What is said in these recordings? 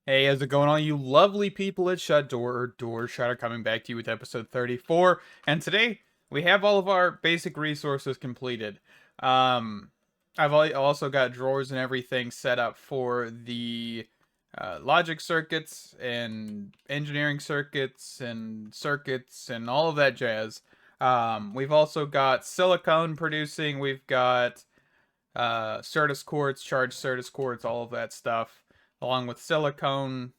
Hey, how's it going on, you lovely people at Shut Door Shutter, coming back to you with episode 34. And today, we have all of our basic resources completed. Um, also got drawers and everything set up for the logic circuits and engineering circuits and all of that jazz. We've also got silicone producing. We've got Certus quartz, charged Certus quartz, all of that stuff, along with silicone,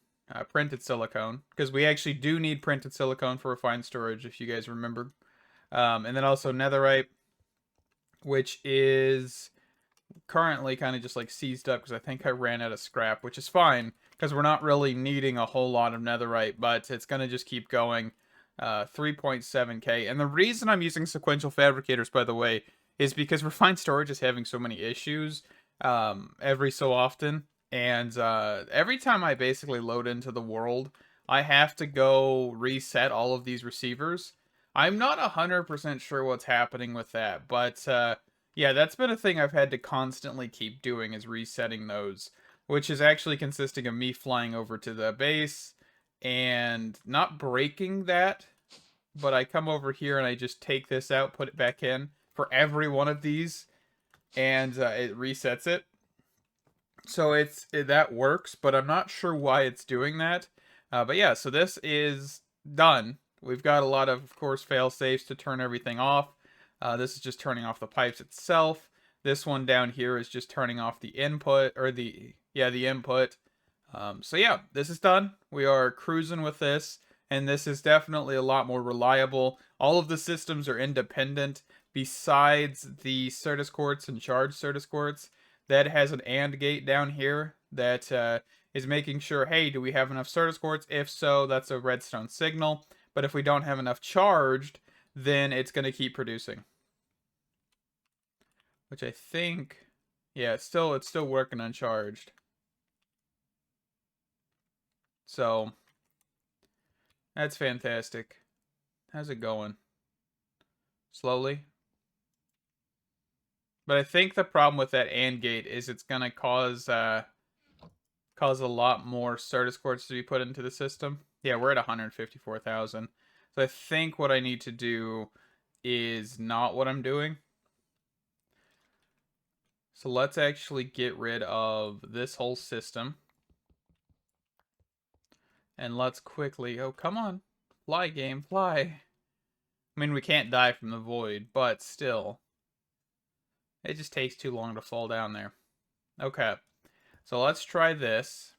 printed silicone, because we actually do need printed silicone for refined storage, if you guys remember. And then also netherite, which is currently kind of just like seized up because I think I ran out of scrap, which is fine because we're not really needing a whole lot of netherite, but it's going to just keep going. 3.7k. And the reason I'm using sequential fabricators, by the way, is because refined storage is having so many issues every so often. And every time I basically load into the world, I have to go reset all of these receivers. I'm not 100% sure what's happening with that, but yeah, that's been a thing I've had to constantly keep doing, is resetting those, which is actually consisting of me flying over to the base and not breaking that, but I come over here and I just take this out, put it back in for every one of these, and it resets it. So that works, but I'm not sure why it's doing that. But yeah, so this is done. We've got a lot of course, fail safes to turn everything off. This is just turning off the pipes itself. This one down here is just turning off the input, or the input. So yeah, this is done. We are cruising with this, and this is definitely a lot more reliable. All of the systems are independent, besides the Certus quartz and charged Certus quartz. That has an AND gate down here that is making sure, hey, do we have enough Certus quartz? If so, that's a redstone signal. But if we don't have enough charged, then it's going to keep producing. Which I think, yeah, it's still working uncharged. So that's fantastic. How's it going? Slowly. But I think the problem with that AND gate is it's gonna cause a lot more Certus quartz to be put into the system. Yeah, we're at 154,000. So I think what I need to do is not what I'm doing. So let's actually get rid of this whole system. And let's quickly, oh, come on. Fly, game, fly. I mean, we can't die from the void, but still. It just takes too long to fall down there. Okay. So let's try this.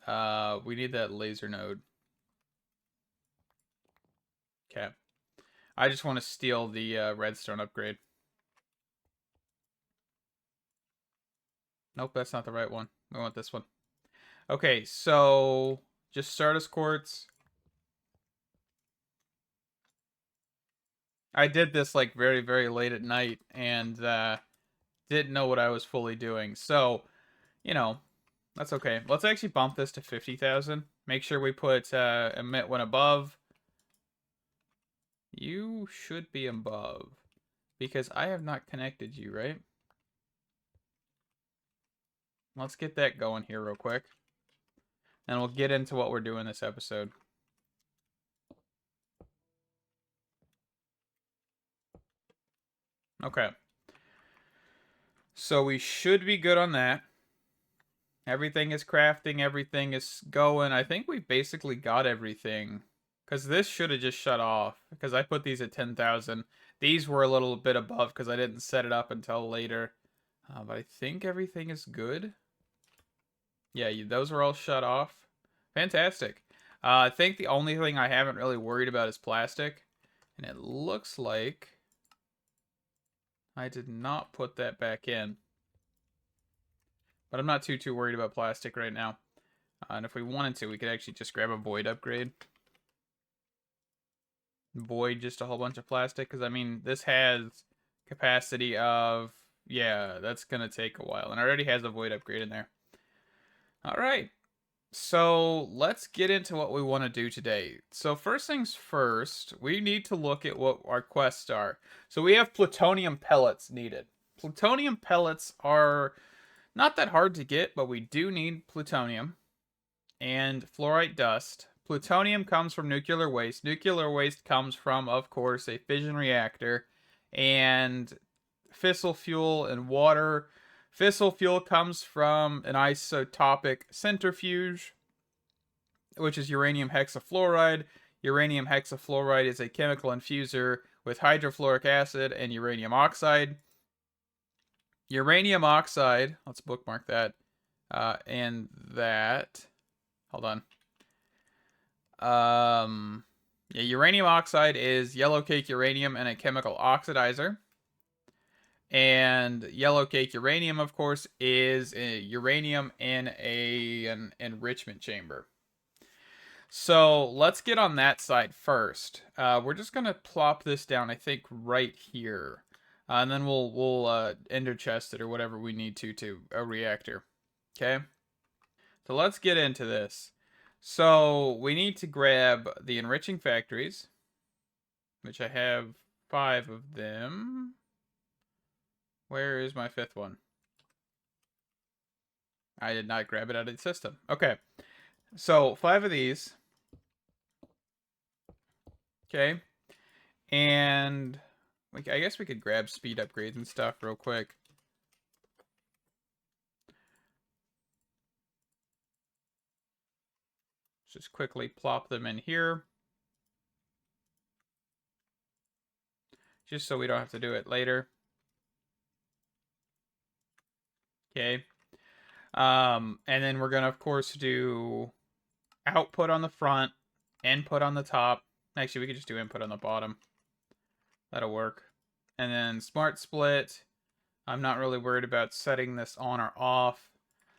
We need that laser node. Okay. I just want to steal the redstone upgrade. Nope, that's not the right one. We want this one. Okay, so just Stardust quartz. I did this like very, very late at night and didn't know what I was fully doing. So, you know, that's okay. Let's actually bump this to 50,000. Make sure we put emit when above. You should be above, because I have not connected you, right? Let's get that going here real quick. And we'll get into what we're doing this episode. Okay. So we should be good on that. Everything is crafting, everything is going. I think we basically got everything. Because this should have just shut off. Because I put these at 10,000. These were a little bit above because I didn't set it up until later. But I think everything is good. Yeah, those are all shut off. Fantastic. I think the only thing I haven't really worried about is plastic. And it looks like I did not put that back in. But I'm not too worried about plastic right now. And if we wanted to, we could actually just grab a void upgrade. Void just a whole bunch of plastic. Because, I mean, this has capacity of... Yeah, that's going to take a while. And it already has a void upgrade in there. Alright. So, let's get into what we want to do today. So, first things first, we need to look at what our quests are. So, we have plutonium pellets needed. Plutonium pellets are Not that hard to get, but we do need plutonium and fluorite dust. Plutonium comes from nuclear waste. Nuclear waste comes from, of course, a fission reactor and fissile fuel and water. Fissile fuel comes from an isotopic centrifuge, which is uranium hexafluoride. Uranium hexafluoride is a chemical infuser with hydrofluoric acid and uranium oxide. Uranium oxide, let's bookmark that, and that, hold on. Yeah, uranium oxide is yellow cake uranium and a chemical oxidizer. And yellow cake uranium, of course, is a uranium in an enrichment chamber. So let's get on that side first. We're just gonna plop this down, I think, right here. And then we'll ender chest it or whatever we need to a reactor. Okay? So let's get into this. So we need to grab the enriching factories, which I have 5 of them. Where is my 5th one? I did not grab it out of the system. Okay. So 5 of these. Okay. And I guess we could grab speed upgrades and stuff real quick. Just quickly plop them in here. Just so we don't have to do it later. Okay. And then we're gonna, of course, do output on the front, input on the top. Actually, we could just do input on the bottom. That'll work. And then smart split. I'm not really worried about setting this on or off.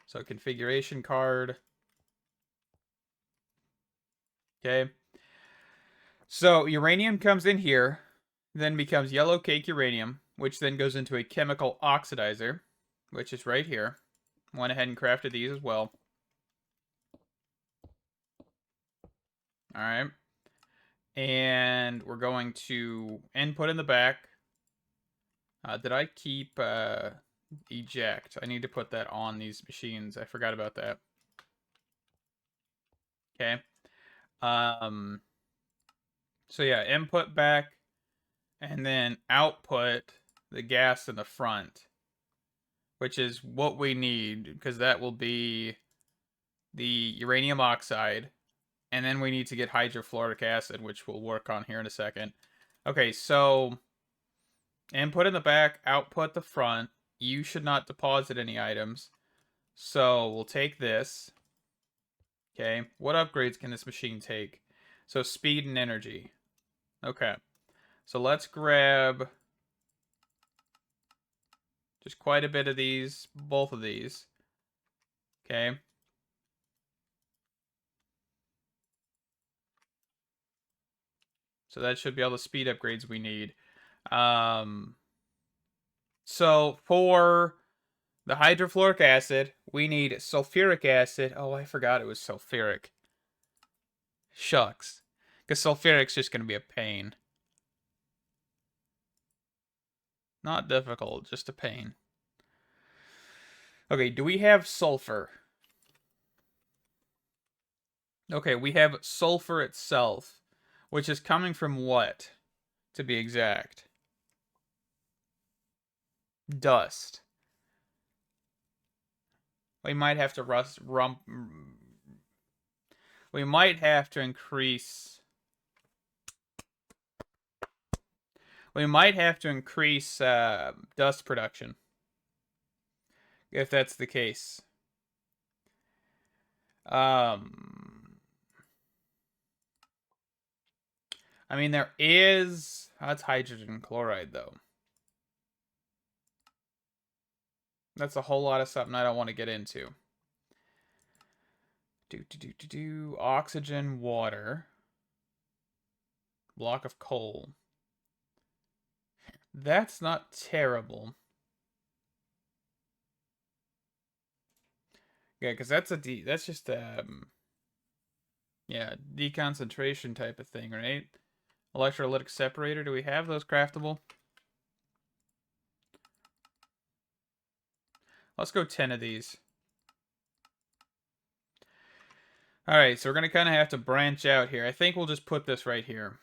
So configuration card. Okay. So uranium comes in here, then becomes yellow cake uranium, which then goes into a chemical oxidizer, which is right here. Went ahead and crafted these as well. All right. And we're going to input in the back. Did I keep eject? I need to put that on these machines. I forgot about that. Okay. So yeah, input back, and then output the gas in the front, which is what we need, because that will be the uranium oxide. And then we need to get hydrofluoric acid, which we'll work on here in a second. Okay, so input in the back, output the front. You should not deposit any items. So we'll take this. Okay, what upgrades can this machine take? So speed and energy. Okay, so let's grab just quite a bit of these, both of these. Okay. So that should be all the speed upgrades we need. So for the hydrofluoric acid, we need sulfuric acid. Oh, I forgot it was sulfuric. Shucks. Because sulfuric's just going to be a pain. Not difficult, just a pain. Okay, do we have sulfur? Okay, we have sulfur itself, which is coming from what, to be exact? Dust. We might have to we might have to increase. We might have to increase dust production. If that's the case. I mean, there is... That's hydrogen chloride, though. That's a whole lot of something I don't want to get into. Oxygen, water. Block of coal. That's not terrible. Yeah, because that's that's just yeah, deconcentration type of thing, right? Electrolytic separator. Do we have those craftable? Let's go 10 of these. Alright, so we're going to kind of have to branch out here. I think we'll just put this right here.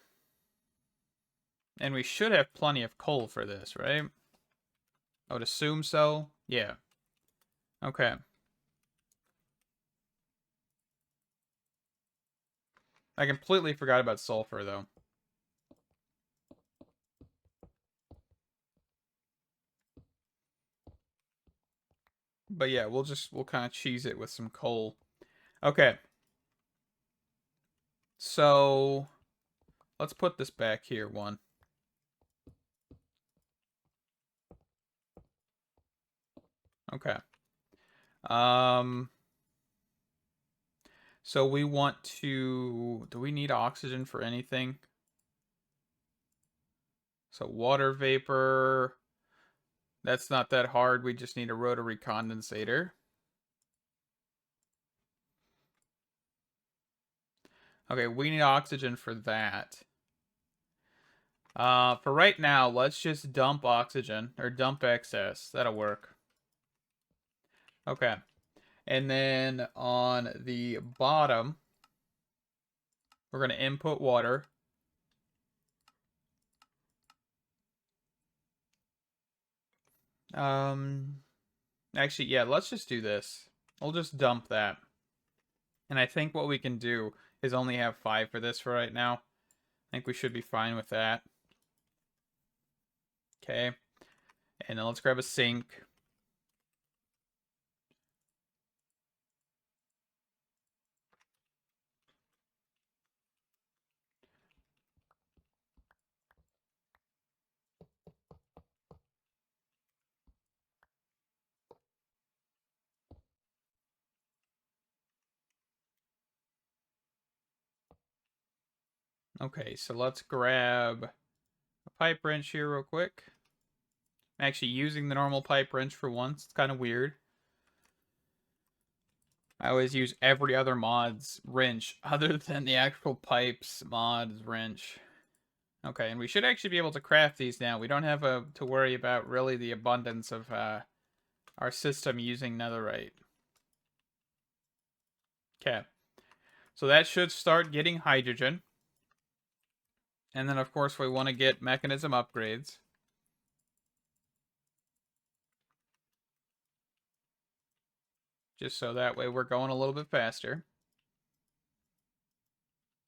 And we should have plenty of coal for this, right? I would assume so. Yeah. Okay. I completely forgot about sulfur, though. But yeah, we'll kind of cheese it with some coal. Okay. So, let's put this back here, one. Okay. So we want to... Do we need oxygen for anything? So water vapor... That's not that hard. We just need a rotary condensator. Okay, we need oxygen for that. For right now, let's just dump oxygen, or dump excess. That'll work. Okay. And then on the bottom, we're going to input water. Actually, yeah, let's just do this. We'll just dump that. And I think what we can do is only have 5 for this for right now. I think we should be fine with that. Okay. And then let's grab a sink. Okay, so let's grab a pipe wrench here real quick. I'm actually using the normal pipe wrench for once. It's kind of weird. I always use every other mod's wrench other than the actual pipes mod's wrench. Okay, and we should actually be able to craft these now. We don't have to worry about really the abundance of our system using netherite. Okay, so that should start getting hydrogen. And then, of course, we want to get mechanism upgrades. Just so that way we're going a little bit faster.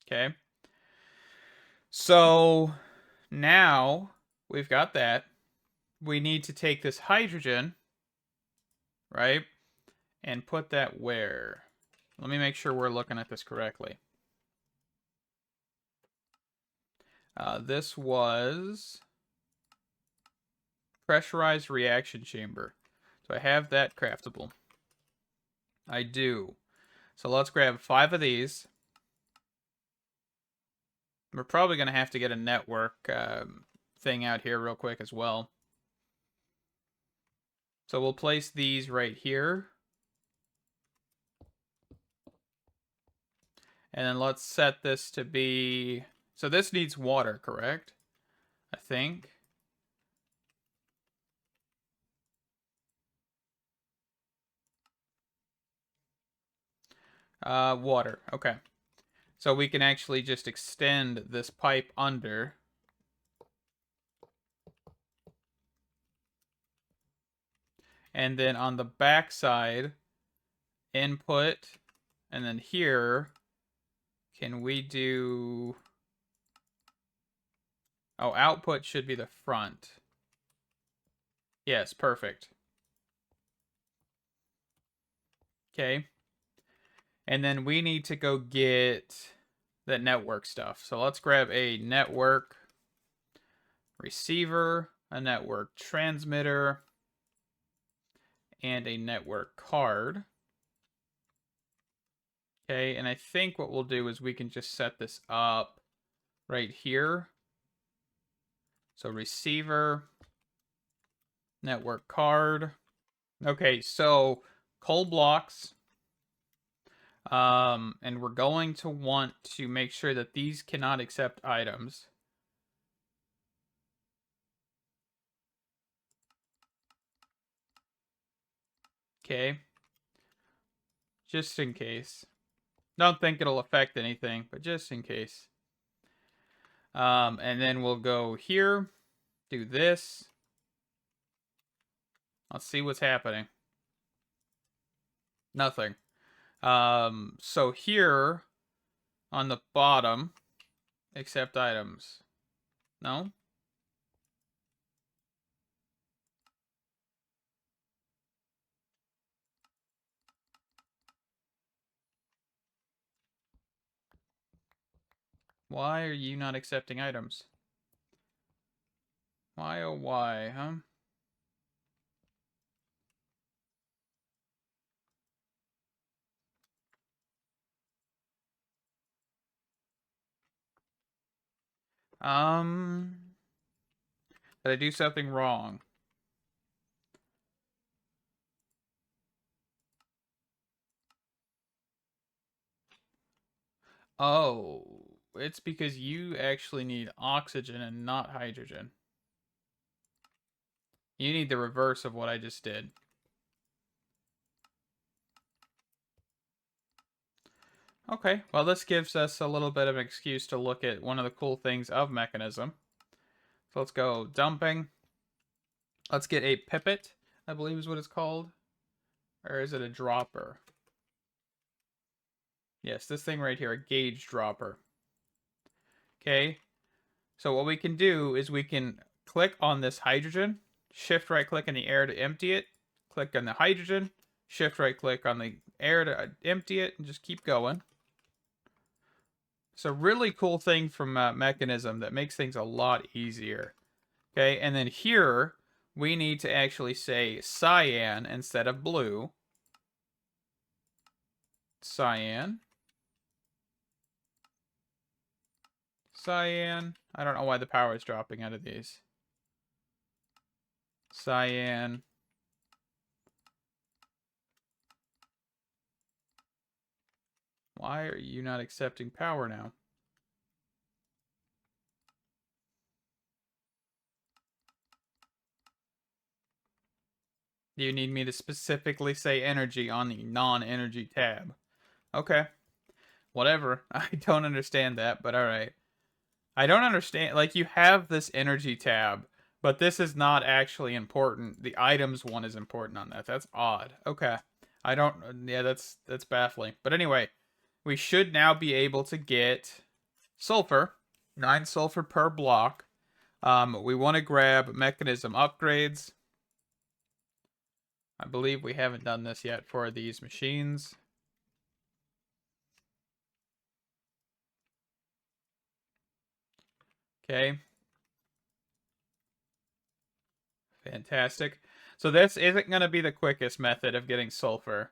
Okay. So now we've got that. We need to take this hydrogen, right? And put that where? Let me make sure we're looking at this correctly. This was pressurized reaction chamber. So I have that craftable. I do. So let's grab 5 of these. We're probably going to have to get a network thing out here real quick as well. So we'll place these right here. And then let's set this to be... So this needs water, correct? I think. Water. Okay. So we can actually just extend this pipe under. And then on the back side, input, and then here, can we do... Oh, output should be the front. Yes, perfect. Okay. And then we need to go get the network stuff. So let's grab a network receiver, a network transmitter, and a network card. Okay, and I think what we'll do is we can just set this up right here. So receiver, network card. Okay, so coal blocks. And we're going to want to make sure that these cannot accept items. Okay. Just in case. Don't think it'll affect anything, but just in case. And then we'll go here, do this. Let's see what's happening. Nothing. So here on the bottom, accept items. No? Why are you not accepting items? Why oh why, huh? Did I do something wrong? Oh, it's because you actually need oxygen and not hydrogen. You need the reverse of what I just did. Okay, well this gives us a little bit of an excuse to look at one of the cool things of Mekanism. So let's go dumping. Let's get a pipet, I believe is what it's called. Or is it a dropper? Yes, this thing right here, a gauge dropper. Okay, so what we can do is we can click on this hydrogen, shift right click in the air to empty it, click on the hydrogen, shift right click on the air to empty it, and just keep going. It's a really cool thing from Mekanism that makes things a lot easier. Okay, and then here we need to actually say cyan instead of blue. Cyan. Cyan. I don't know why the power is dropping out of these. Cyan. Why are you not accepting power now? Do you need me to specifically say energy on the non-energy tab? Okay. Whatever. I don't understand that, but alright. I don't understand. Like, you have this energy tab, but this is not actually important. The items one is important on that. That's odd. Okay. I don't... Yeah, that's baffling. But anyway, we should now be able to get sulfur. 9 sulfur per block. We want to grab Mekanism upgrades. I believe we haven't done this yet for these machines. Okay. Fantastic. So this isn't going to be the quickest method of getting sulfur,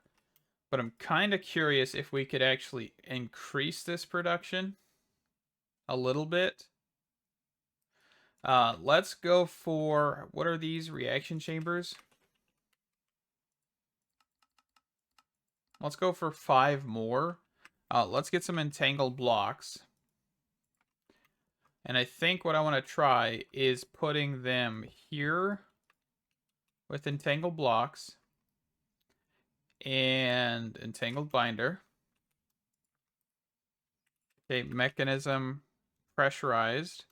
but I'm kind of curious if we could actually increase this production a little bit. Let's go for, what are these reaction chambers? Let's go for 5 more. Let's get some entangled blocks. And I think what I want to try is putting them here with entangled blocks and entangled binder. Okay, Mekanism pressurized.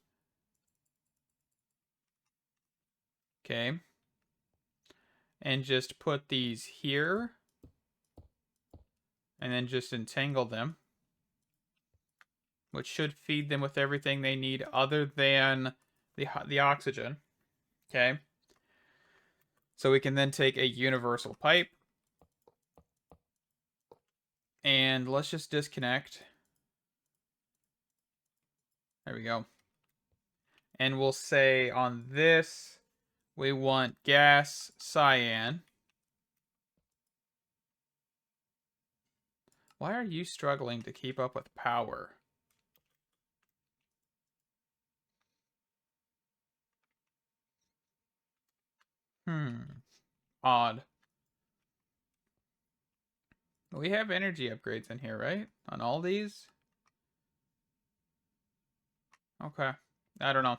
Okay. And just put these here. And then just entangle them. Which should feed them with everything they need other than the oxygen. Okay. So we can then take a universal pipe. And let's just disconnect. There we go. And we'll say on this, we want gas cyan. Why are you struggling to keep up with power? Odd. We have energy upgrades in here, right? On all these? Okay. I don't know.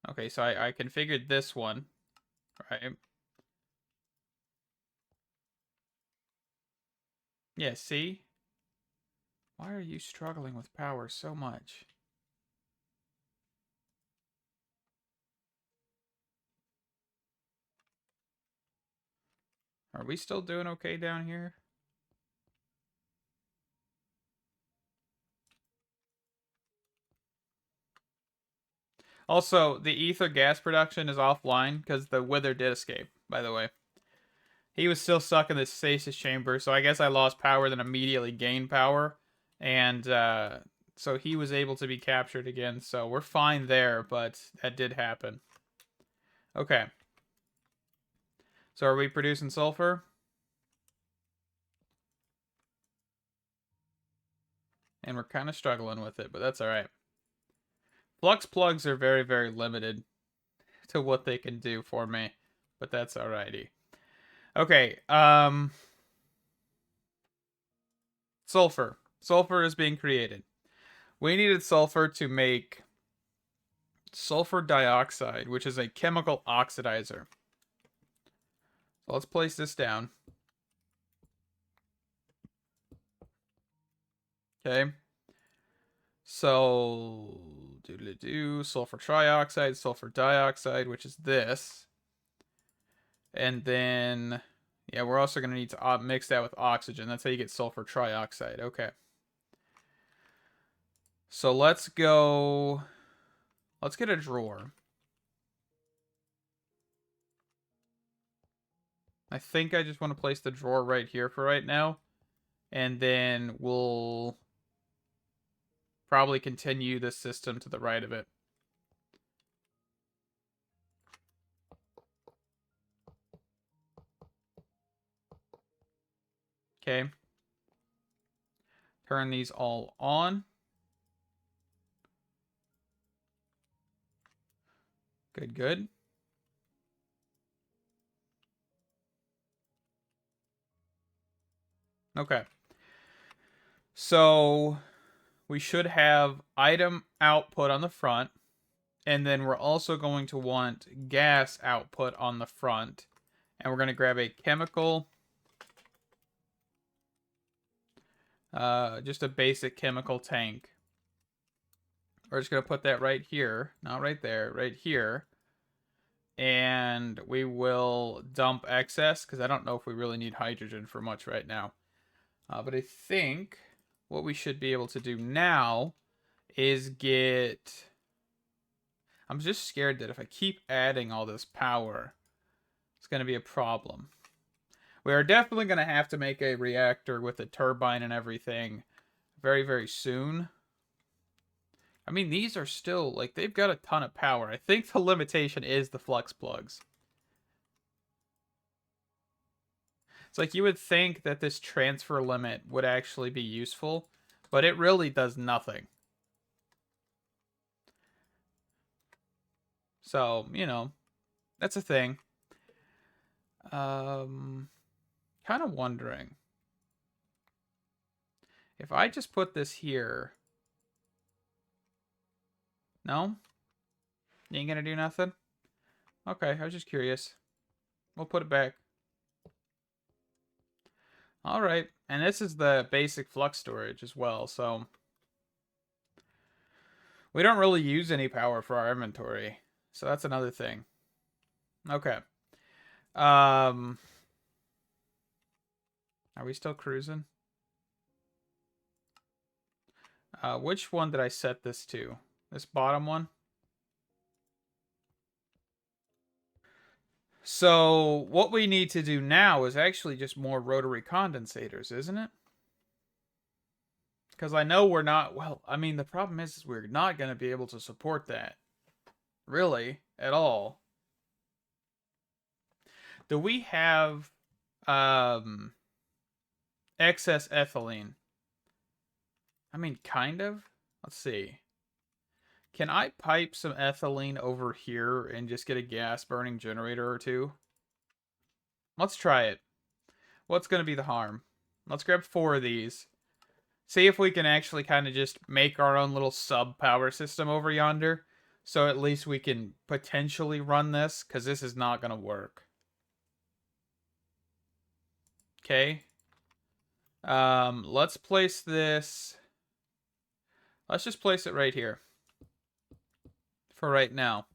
Okay, so I configured this one. Right? Yeah, see? Why are you struggling with power so much? Are we still doing okay down here? Also, the ether gas production is offline because the Wither did escape, by the way. He was still stuck in the stasis chamber, so I guess I lost power, then immediately gained power. And so he was able to be captured again, so we're fine there, but that did happen. Okay. So are we producing sulfur? And we're kind of struggling with it, but that's alright. Flux plugs are very, very limited to what they can do for me, but that's alrighty. Okay, sulfur. Sulfur is being created. We needed sulfur to make sulfur dioxide, which is a chemical oxidizer. So let's place this down. Okay. So, sulfur trioxide, sulfur dioxide, which is this. And then, yeah, we're also going to need to mix that with oxygen. That's how you get sulfur trioxide. Okay. So let's go, let's get a drawer. I think I just want to place the drawer right here for right now. And then we'll probably continue this system to the right of it. Okay. Turn these all on. Good, good. Okay. So we should have item output on the front. And then we're also going to want gas output on the front. And we're going to grab a chemical. Just a basic chemical tank. We're just going to put that right here. Not right there. Right here. And we will dump excess. Because I don't know if we really need hydrogen for much right now. But I think what we should be able to do now is get... I'm just scared that if I keep adding all this power, it's going to be a problem. We are definitely going to have to make a reactor with a turbine and everything very, very soon. I mean, these are still, like, they've got a ton of power. I think the limitation is the flux plugs. It's like you would think that this transfer limit would actually be useful, but it really does nothing. So, you know, that's a thing. Kind of wondering if I just put this here. No? You ain't gonna do nothing? Okay, I was just curious. We'll put it back. Alright, and this is the basic flux storage as well, so... we don't really use any power for our inventory, so that's another thing. Okay. Are we still cruising? Which one did I set this to? This bottom one? So what we need to do now is actually just more rotary condensators, isn't it? Because I know we're not, well, I mean, the problem is we're not going to be able to support that. Really, at all. Do we have excess ethylene? I mean, kind of. Let's see. Can I pipe some ethylene over here and just get a gas burning generator or two? Let's try it. What's going to be the harm? Let's grab 4 of these. See if we can actually kind of just make our own little sub-power system over yonder. So at least we can potentially run this, because this is not going to work. Okay. Let's place this. Let's just place it right here for right now.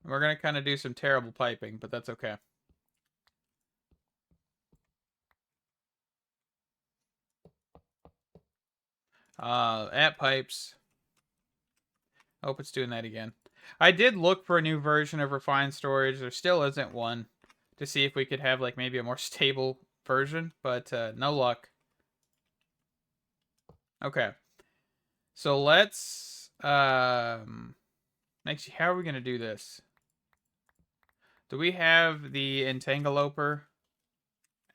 We're going to kind of do some terrible piping, but that's okay. At pipes. Hope it's doing that again. I did look for a new version of refined storage. There still isn't one, to see if we could have like maybe a more stable version, but no luck. Okay. So let's actually, how are we going to do this? Do we have the entangloper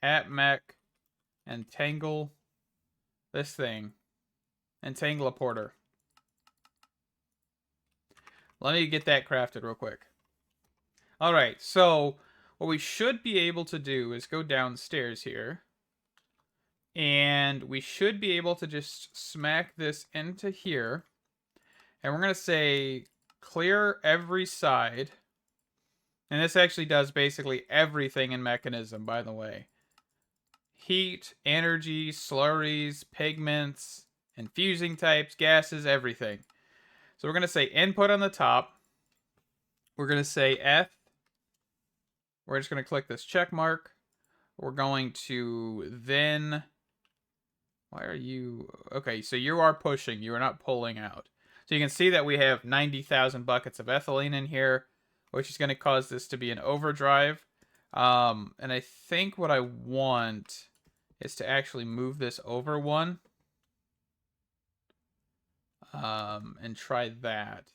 at mech entangle this thing? Entangloporter. Let me get that crafted real quick. All right, so what we should be able to do is go downstairs here. And we should be able to just smack this into here. And we're going to say clear every side. And this actually does basically everything in Mekanism, by the way. Heat, energy, slurries, pigments, infusing types, gases, everything. So we're going to say input on the top. We're going to say F. We're just going to click this check mark. We're going to then... Why are you... Okay, so you are pushing. You are not pulling out. So you can see that we have 90,000 buckets of ethylene in here, which is going to cause this to be an overdrive. And I think what I want is to actually move this over one. And try that.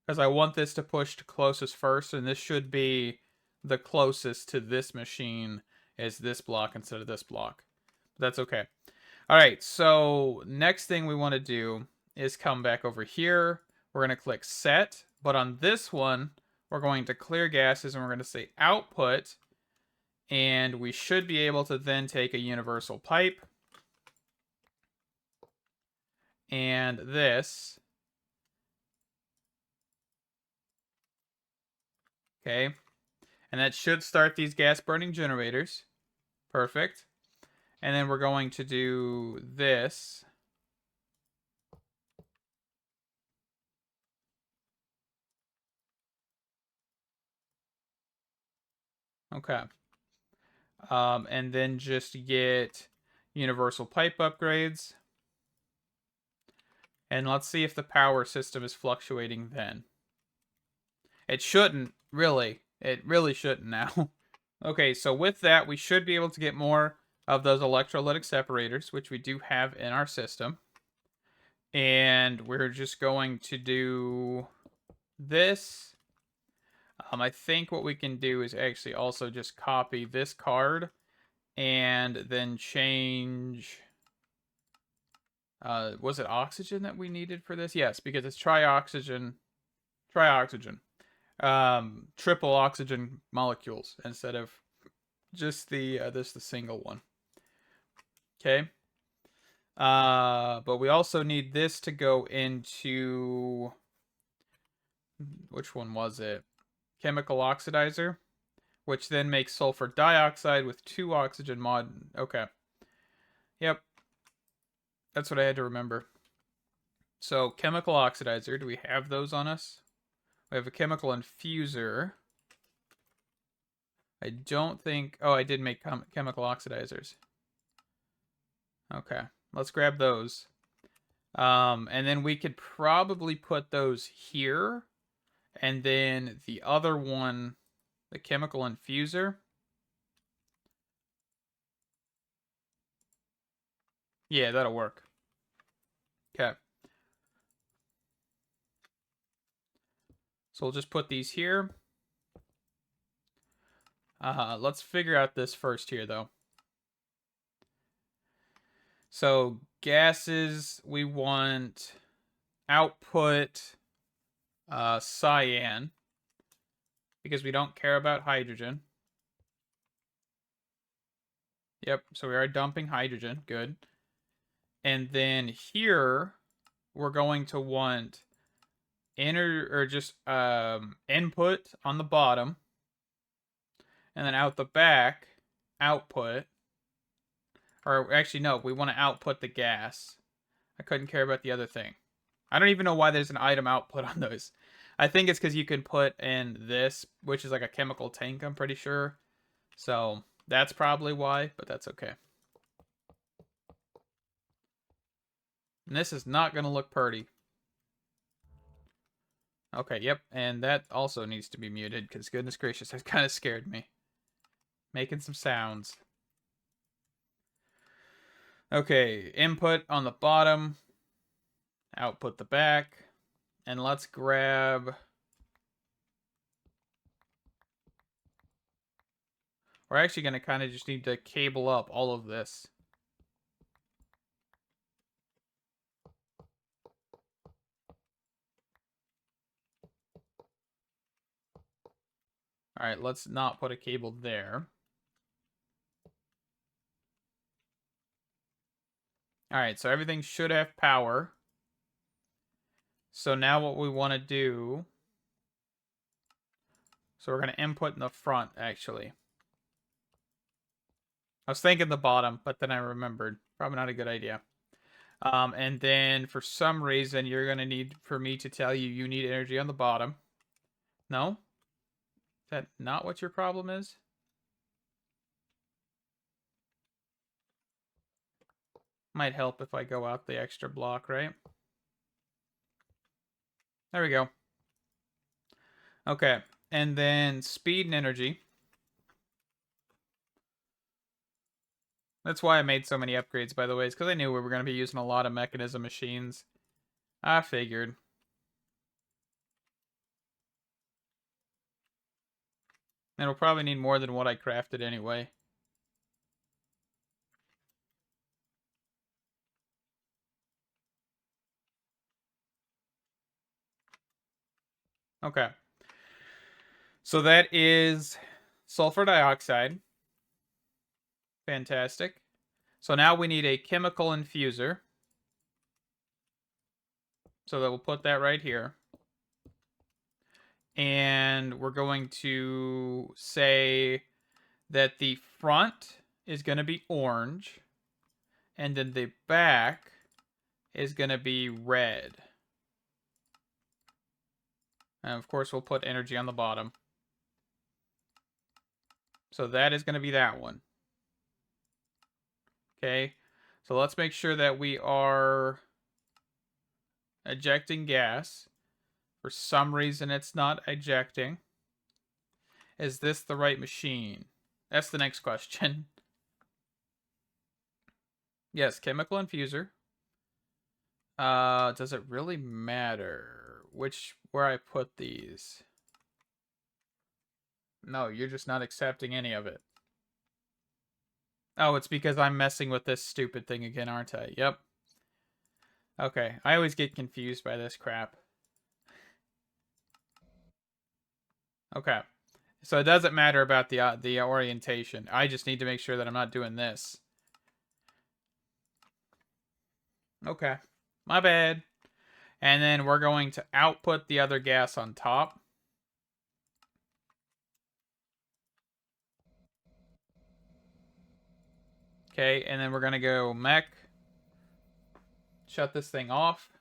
Because I want this to push to closest first, and this should be the closest to this machine is this block instead of this block. But that's okay. All right, so next thing we want to do is come back over here. We're going to click set, but on this one, we're going to clear gases, and we're going to say output, and we should be able to then take a universal pipe, and this. Okay, and that should start these gas burning generators. Perfect. And then we're going to do this. Okay. And then just get universal pipe upgrades. And let's see if the power system is fluctuating then. It shouldn't, really. It really shouldn't now. Okay, so with that, we should be able to get more of those electrolytic separators, which we do have in our system. And we're just going to do this. I think what we can do is actually also just copy this card and then change... was it oxygen that we needed for this? Yes, because it's trioxygen. Triple oxygen molecules instead of just the single one. Okay. But we also need this to go into... Which one was it? Chemical oxidizer, which then makes sulfur dioxide with 2 oxygen mod. Okay. Yep. That's what I had to remember. So, chemical oxidizer, do we have those on us? We have a chemical infuser. I don't think... Oh, I did make chemical oxidizers. Okay. Let's grab those. And then we could probably put those here. And then the other one, the chemical infuser. Yeah, that'll work. Okay. So we'll just put these here. Let's figure out this first here, though. So gases, we want output cyan, because we don't care about hydrogen. Yep, so we are dumping hydrogen. Good. And then here, we're going to want input on the bottom. And then out the back, output. Or actually, no, we want to output the gas. I couldn't care about the other thing. I don't even know why there's an item output on those. I think it's because you can put in this, which is like a chemical tank, I'm pretty sure. So that's probably why, but that's okay. And this is not going to look pretty. Okay, yep, and that also needs to be muted, because goodness gracious, that kind of scared me. Making some sounds. Okay, input on the bottom. Output the back. And let's grab... We're actually going to kind of just need to cable up all of this. Alright, let's not put a cable there. Alright, so everything should have power. So now what we want to do... So we're going to input in the front, actually. I was thinking the bottom, but then I remembered. Probably not a good idea. And then for some reason, you're going to need for me to tell you you need energy on the bottom. No? Is that not what your problem is? Might help if I go out the extra block, right? There we go. Okay. And then speed and energy. That's why I made so many upgrades, by the way. It's because I knew we were going to be using a lot of Mekanism machines. I figured. It'll probably need more than what I crafted anyway. Okay. So that is sulfur dioxide. Fantastic. So now we need a chemical infuser. So that we'll put that right here. And we're going to say that the front is going to be orange. And then the back is going to be red. And of course, we'll put energy on the bottom. So that is going to be that one. Okay. So let's make sure that we are ejecting gas. For some reason, it's not ejecting. Is this the right machine? That's the next question. Yes, chemical infuser. Does it really matter where I put these? No, you're just not accepting any of it. Oh, it's because I'm messing with this stupid thing again, aren't I? Yep. Okay, I always get confused by this crap. Okay. So it doesn't matter about the orientation. I just need to make sure that I'm not doing this. Okay. My bad. And then we're going to output the other gas on top. Okay, and then we're going to go mech. Shut this thing off.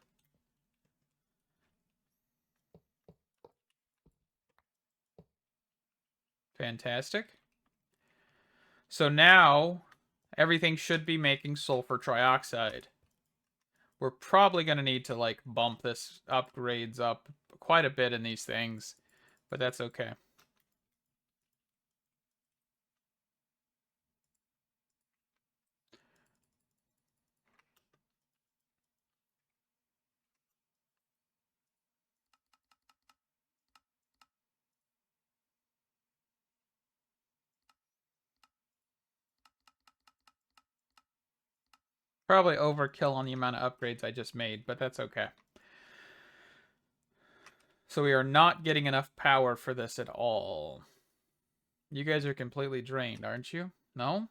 Fantastic. So now everything should be making sulfur trioxide. We're probably going to need to like bump this upgrades up quite a bit in these things, but that's okay. Probably overkill on the amount of upgrades I just made, but that's okay. So we are not getting enough power for this at all. You guys are completely drained, aren't you? No?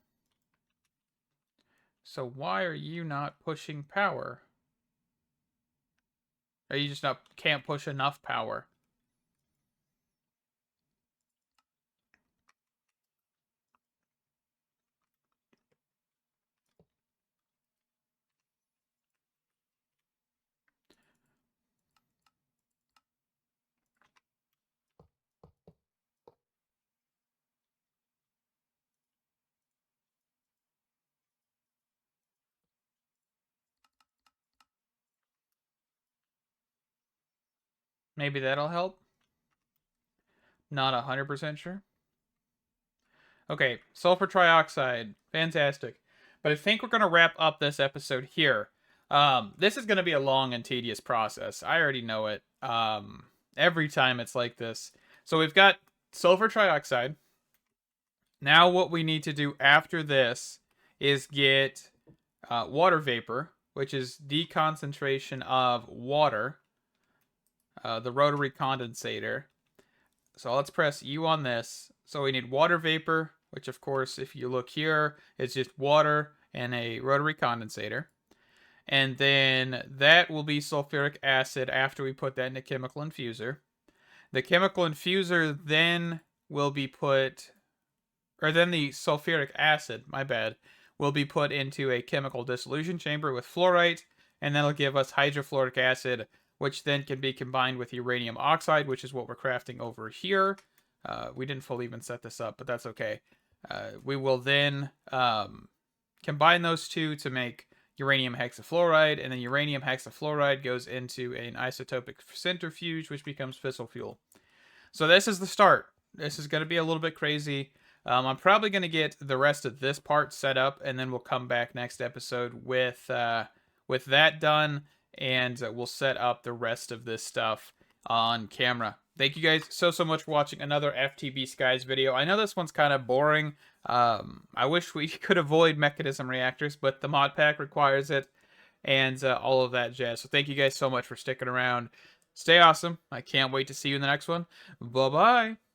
So why are you not pushing power? Or you just not can't push enough power? Maybe that'll help. Not 100% sure. Okay, sulfur trioxide. Fantastic. But I think we're going to wrap up this episode here. This is going to be a long and tedious process. I already know it. Every time it's like this. So we've got sulfur trioxide. Now what we need to do after this is get water vapor, which is deconcentration of water, the rotary condensator. So let's press U on this. So we need water vapor, which of course, if you look here, it's just water and a rotary condensator. And then that will be sulfuric acid after we put that in a chemical infuser. The chemical infuser then will be put, or then the sulfuric acid, my bad, will be put into a chemical dissolution chamber with fluorite, and that'll give us hydrofluoric acid, which then can be combined with uranium oxide, which is what we're crafting over here. We didn't fully even set this up, but that's okay. We will then combine those two to make uranium hexafluoride, and then uranium hexafluoride goes into an isotopic centrifuge, which becomes fissile fuel. So this is the start. This is going to be a little bit crazy. I'm probably going to get the rest of this part set up, and then we'll come back next episode with that done, and we'll set up the rest of this stuff on camera. Thank you guys so much for watching another FTB Skies video. I know this one's kind of boring. I wish we could avoid Mekanism reactors, but the mod pack requires it, and all of that jazz. So thank you guys so much for sticking around. Stay awesome. I can't wait to see you in the next one. Bye-bye.